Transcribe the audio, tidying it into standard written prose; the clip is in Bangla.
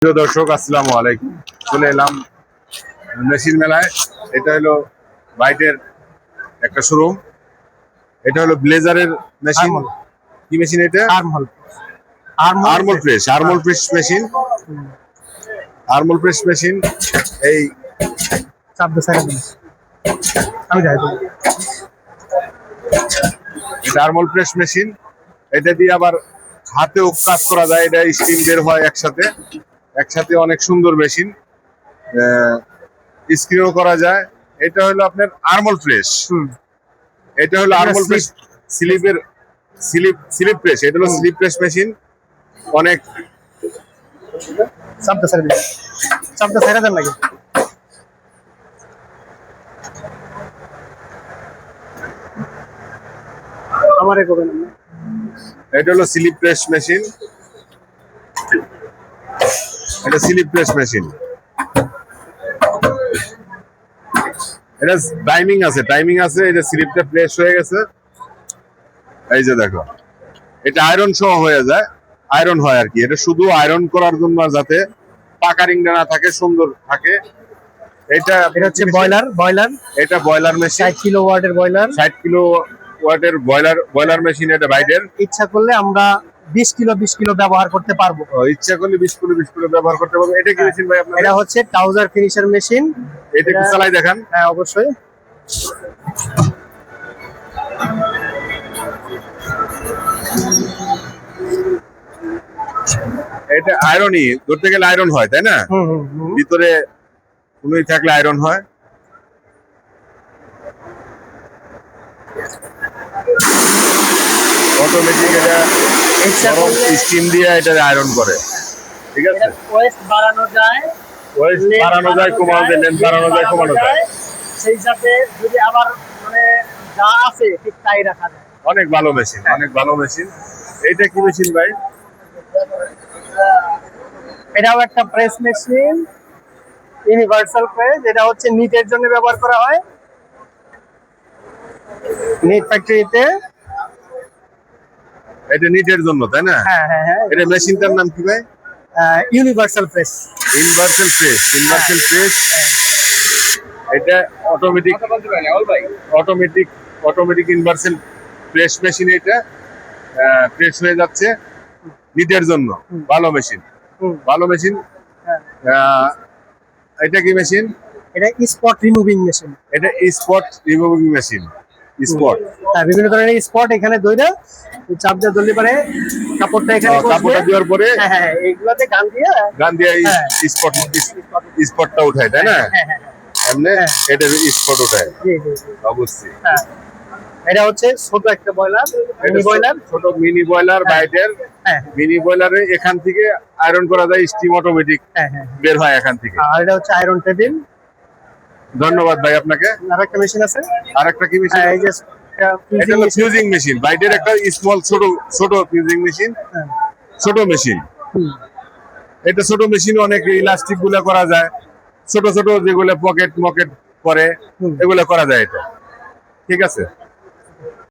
প্রিয় দর্শক, আসসালামু আলাইকুম। চলে এলাম মেশিন মেলায়। এটা হলো বাইটের একটা শোরুম। এটা হলো ব্লেজারের মেশিন। কি মেশিন এটা? Armhole press machine. Armhole press machine. এই এটা আরমোল প্রেস মেশিন। এটা দিয়ে আবার হাতেও কাজ করা যায়। এটা স্টিম বের হয় একসাথে অনেক সুন্দর মেশিন। স্ক্রিনও করা যায়। এটা হলো আপনার আরমোল প্রেস। এটা হলো আরমোল প্রেস স্লিপ প্রেস। এটা হলো স্লিপ প্রেস মেশিন। অনেক লাগে। এটা হলো স্লিপ প্রেস মেশিন। এটা স্লিপ প্রেস মেশিন। এটা টাইমিং আছে। এটা স্লিপটা প্রেস হয়ে গেছে। এই যে দেখো, এটা আয়রন সহ হয়ে যায়। আয়রন হয় আর কি। এটা শুধু আয়রন করার জন্য, যাতে পাকা রিংটা না থাকে, সুন্দর থাকে। এটা হচ্ছে বয়লার। এটা বয়লার মেশিন। 60 কিলো ওয়াটের বয়লার। 60 কিলো ওয়াটের বয়লার মেশিন। এটা বাইটের। ইচ্ছা করলে আমরা 20 কিলো ব্যবহার করতে পারবো। ইচ্ছা করলে 20 কিলো ব্যবহার করতে পারবো। এটা কি মেশিন ভাই আপনার? এটা হচ্ছে ট্রাউজার ফিনিশার মেশিন। এটা একটু চালাই দেখান। হ্যাঁ, অবশ্যই। এটা আয়রনই, ধরতে গেলে আয়রন হয়, তাই না? ভিতরে কোনোই থাকলে আয়রন হয়। অটোমেটিক। এটা স্টিম দিয়ে এটা আয়রন করে। ঠিক আছে। ওয়েস্ট বাড়ানো যায়, কমানো যায়, লেন্থ বাড়ানো যায়, কমানো যায়। সেই সাথে যদি আবার মানে যা আছে ঠিক তাই রাখা যায়। অনেক ভালো মেশিন। এইটা কি মেশিন ভাই? এটাও একটা প্রেস মেশিন, ইউনিভার্সাল প্রেস। এটা হচ্ছে নিটের জন্য ব্যবহার করা হয়, নিট ফ্যাক্টরিতে। এটা নিটের জন্য, তাই না? হ্যাঁ। এটা মেশিনটার নাম কি ভাই? Universal press. এটা অটোমেটিক ইউনিভার্সাল প্রেস মেশিন। এটা প্রেস হয়ে যাচ্ছে নিটের জন্য। ভালো মেশিন। এটা কি মেশিন? এটা স্পট রিমুভিং মেশিন। এটা স্পট রিমুভিং মেশিন। বিভিন্ন ধরনের স্পট এখানে দইরা চাপ দিয়ে ধরলে পারে কাপড়টা এখানে কাপড়টা দেওয়ার পরে এইগুলাতে গান দিয়ে স্পটটা উঠায়, তাই না? এমনি এটা স্পট উঠায়। অবশ্যই। এটা হচ্ছে ছোট একটা বয়লার, মিনি বয়লার বাইটের। মিনি বয়লারে এখান থেকে আয়রন করা যায়। স্টিম অটোমেটিক বের হয় এখান থেকে। আর এটা হচ্ছে আয়রন টেবিল। ধন্যবাদ ভাই আপনাকে। আরেকটা মেশিন আছে। আরেকটা কি মেশিন? এই যে এটা হলো ফিউজিং মেশিন। বাইটের একটা স্মল ছোট ফিউজিং মেশিন। ছোট মেশিন। এটা ছোট মেশিন। অনেক ইলাস্টিক গুলা করা যায়। ছোট যেগুলো পকেট করে এগুলো করা যায়। এটা ঠিক আছে।